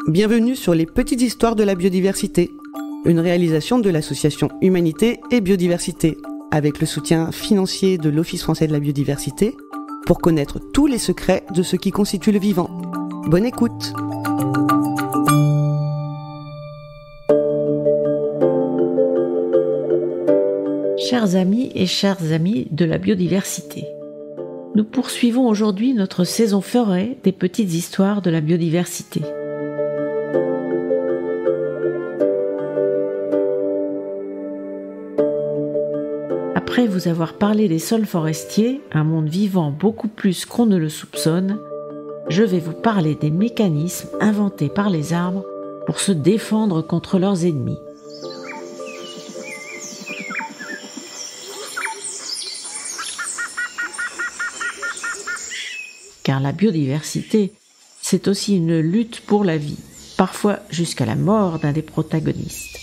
Bienvenue sur les petites histoires de la biodiversité, une réalisation de l'association Humanité et Biodiversité, avec le soutien financier de l'Office français de la biodiversité, pour connaître tous les secrets de ce qui constitue le vivant. Bonne écoute! Chers amis et chères amies de la biodiversité, nous poursuivons aujourd'hui notre saison forêt des petites histoires de la biodiversité. Après vous avoir parlé des sols forestiers, un monde vivant beaucoup plus qu'on ne le soupçonne, je vais vous parler des mécanismes inventés par les arbres pour se défendre contre leurs ennemis. Car la biodiversité, c'est aussi une lutte pour la vie, parfois jusqu'à la mort d'un des protagonistes.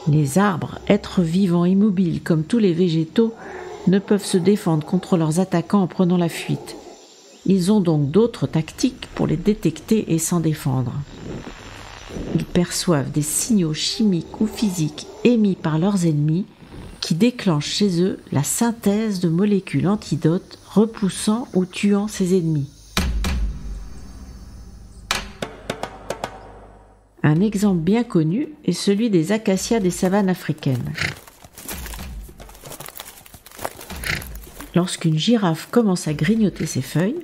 Les arbres, êtres vivants immobiles comme tous les végétaux, ne peuvent se défendre contre leurs attaquants en prenant la fuite. Ils ont donc d'autres tactiques pour les détecter et s'en défendre. Ils perçoivent des signaux chimiques ou physiques émis par leurs ennemis qui déclenchent chez eux la synthèse de molécules antidotes repoussant ou tuant ses ennemis. Un exemple bien connu est celui des acacias des savanes africaines. Lorsqu'une girafe commence à grignoter ses feuilles,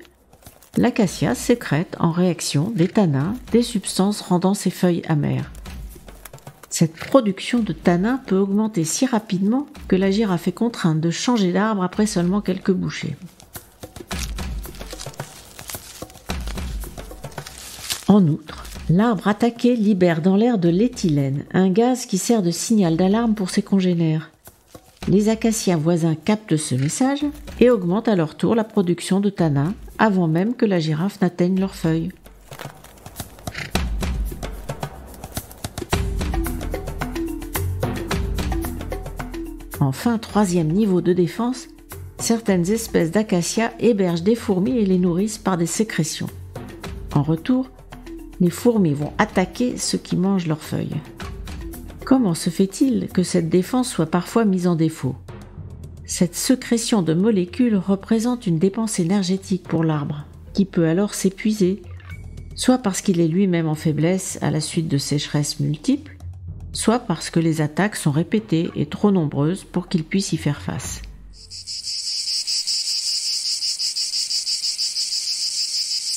l'acacia sécrète en réaction des tanins, des substances rendant ses feuilles amères. Cette production de tanins peut augmenter si rapidement que la girafe est contrainte de changer d'arbre après seulement quelques bouchées. En outre, l'arbre attaqué libère dans l'air de l'éthylène, un gaz qui sert de signal d'alarme pour ses congénères. Les acacias voisins captent ce message et augmentent à leur tour la production de tanins avant même que la girafe n'atteigne leurs feuilles. Enfin, troisième niveau de défense, certaines espèces d'acacias hébergent des fourmis et les nourrissent par des sécrétions. En retour, les fourmis vont attaquer ceux qui mangent leurs feuilles. Comment se fait-il que cette défense soit parfois mise en défaut ? Cette sécrétion de molécules représente une dépense énergétique pour l'arbre, qui peut alors s'épuiser, soit parce qu'il est lui-même en faiblesse à la suite de sécheresses multiples, soit parce que les attaques sont répétées et trop nombreuses pour qu'il puisse y faire face.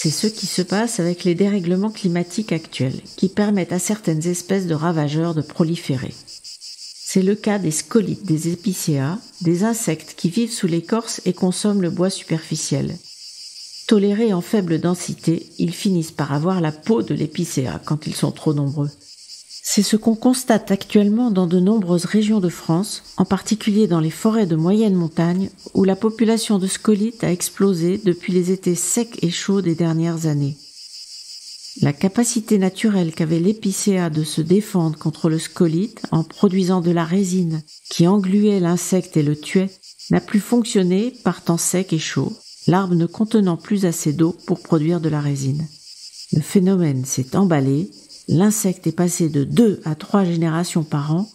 C'est ce qui se passe avec les dérèglements climatiques actuels, qui permettent à certaines espèces de ravageurs de proliférer. C'est le cas des scolites des épicéas, des insectes qui vivent sous l'écorce et consomment le bois superficiel. Tolérés en faible densité, ils finissent par avoir la peau de l'épicéa quand ils sont trop nombreux. C'est ce qu'on constate actuellement dans de nombreuses régions de France, en particulier dans les forêts de moyenne montagne, où la population de scolites a explosé depuis les étés secs et chauds des dernières années. La capacité naturelle qu'avait l'épicéa de se défendre contre le scolite en produisant de la résine qui engluait l'insecte et le tuait n'a plus fonctionné par temps sec et chaud, l'arbre ne contenant plus assez d'eau pour produire de la résine. Le phénomène s'est emballé. L'insecte est passé de 2 à 3 générations par an,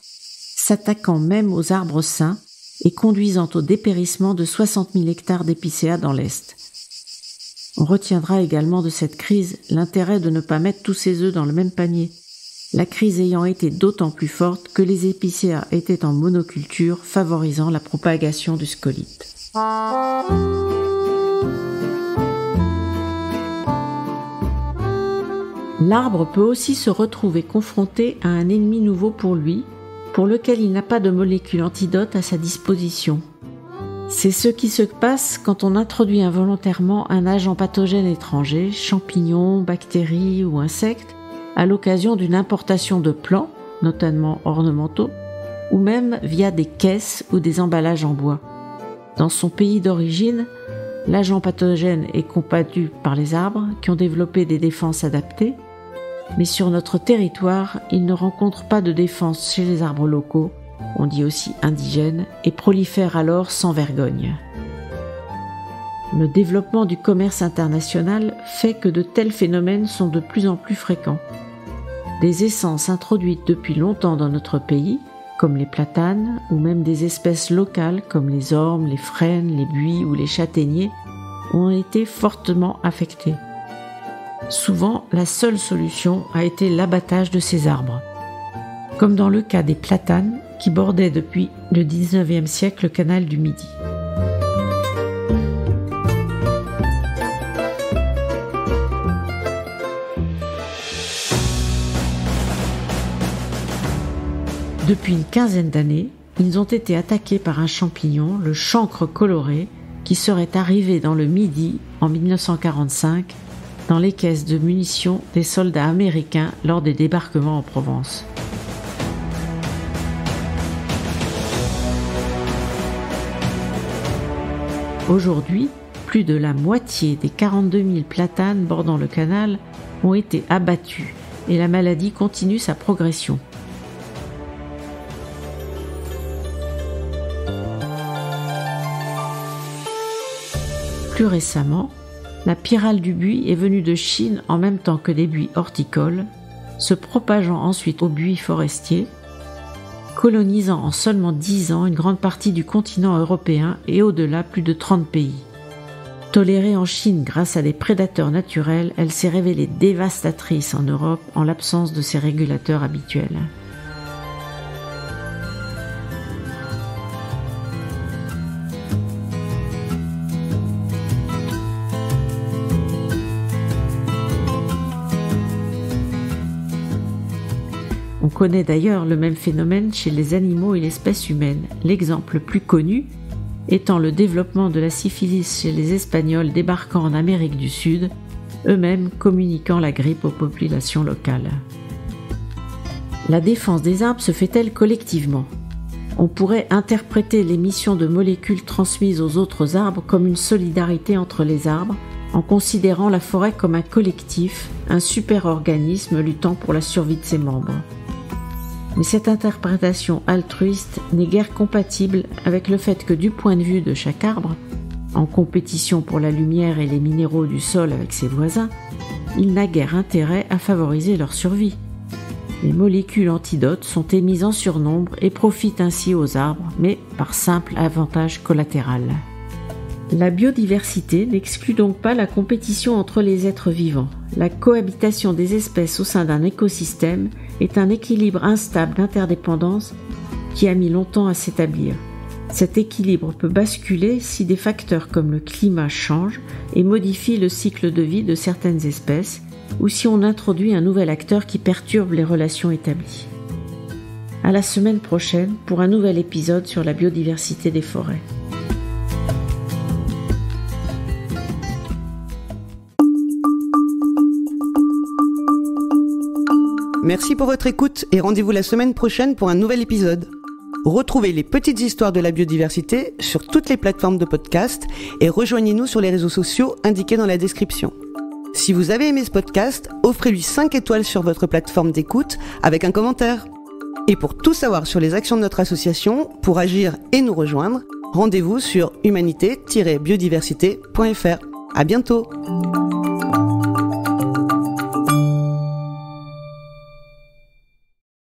s'attaquant même aux arbres sains et conduisant au dépérissement de 60 000 hectares d'épicéas dans l'Est. On retiendra également de cette crise l'intérêt de ne pas mettre tous ses œufs dans le même panier, la crise ayant été d'autant plus forte que les épicéas étaient en monoculture, favorisant la propagation du scolite. L'arbre peut aussi se retrouver confronté à un ennemi nouveau pour lui, pour lequel il n'a pas de molécule antidote à sa disposition. C'est ce qui se passe quand on introduit involontairement un agent pathogène étranger, champignon, bactérie ou insecte, à l'occasion d'une importation de plants, notamment ornementaux, ou même via des caisses ou des emballages en bois. Dans son pays d'origine, l'agent pathogène est combattu par les arbres qui ont développé des défenses adaptées, mais sur notre territoire, il ne rencontre pas de défense chez les arbres locaux, on dit aussi indigènes, et prolifère alors sans vergogne. le développement du commerce international fait que de tels phénomènes sont de plus en plus fréquents. Des essences introduites depuis longtemps dans notre pays, comme les platanes, ou même des espèces locales comme les ormes, les frênes, les buis ou les châtaigniers, ont été fortement affectées. Souvent, la seule solution a été l'abattage de ces arbres, comme dans le cas des platanes qui bordaient depuis le XIXe siècle le canal du Midi. Depuis une quinzaine d'années, ils ont été attaqués par un champignon, le chancre coloré, qui serait arrivé dans le Midi en 1945 dans les caisses de munitions des soldats américains lors des débarquements en Provence. Aujourd'hui, plus de la moitié des 42 000 platanes bordant le canal ont été abattus et la maladie continue sa progression. Plus récemment, la pyrale du buis est venue de Chine en même temps que des buis horticoles, se propageant ensuite aux buis forestiers, colonisant en seulement 10 ans une grande partie du continent européen et au-delà plus de 30 pays. Tolérée en Chine grâce à des prédateurs naturels, elle s'est révélée dévastatrice en Europe en l'absence de ses régulateurs habituels. On connaît d'ailleurs le même phénomène chez les animaux et l'espèce humaine, l'exemple le plus connu étant le développement de la syphilis chez les Espagnols débarquant en Amérique du Sud, eux-mêmes communiquant la grippe aux populations locales. La défense des arbres se fait-elle collectivement ? On pourrait interpréter l'émission de molécules transmises aux autres arbres comme une solidarité entre les arbres, en considérant la forêt comme un collectif, un super-organisme luttant pour la survie de ses membres. Mais cette interprétation altruiste n'est guère compatible avec le fait que du point de vue de chaque arbre, en compétition pour la lumière et les minéraux du sol avec ses voisins, il n'a guère intérêt à favoriser leur survie. Les molécules antidotes sont émises en surnombre et profitent ainsi aux arbres, mais par simple avantage collatéral. La biodiversité n'exclut donc pas la compétition entre les êtres vivants. La cohabitation des espèces au sein d'un écosystème est un équilibre instable d'interdépendance qui a mis longtemps à s'établir. Cet équilibre peut basculer si des facteurs comme le climat changent et modifient le cycle de vie de certaines espèces, ou si on introduit un nouvel acteur qui perturbe les relations établies. À la semaine prochaine pour un nouvel épisode sur la biodiversité des forêts. Merci pour votre écoute et rendez-vous la semaine prochaine pour un nouvel épisode. Retrouvez les petites histoires de la biodiversité sur toutes les plateformes de podcast et rejoignez-nous sur les réseaux sociaux indiqués dans la description. Si vous avez aimé ce podcast, offrez-lui 5 étoiles sur votre plateforme d'écoute avec un commentaire. Et pour tout savoir sur les actions de notre association, pour agir et nous rejoindre, rendez-vous sur humanité-biodiversité.fr. À bientôt!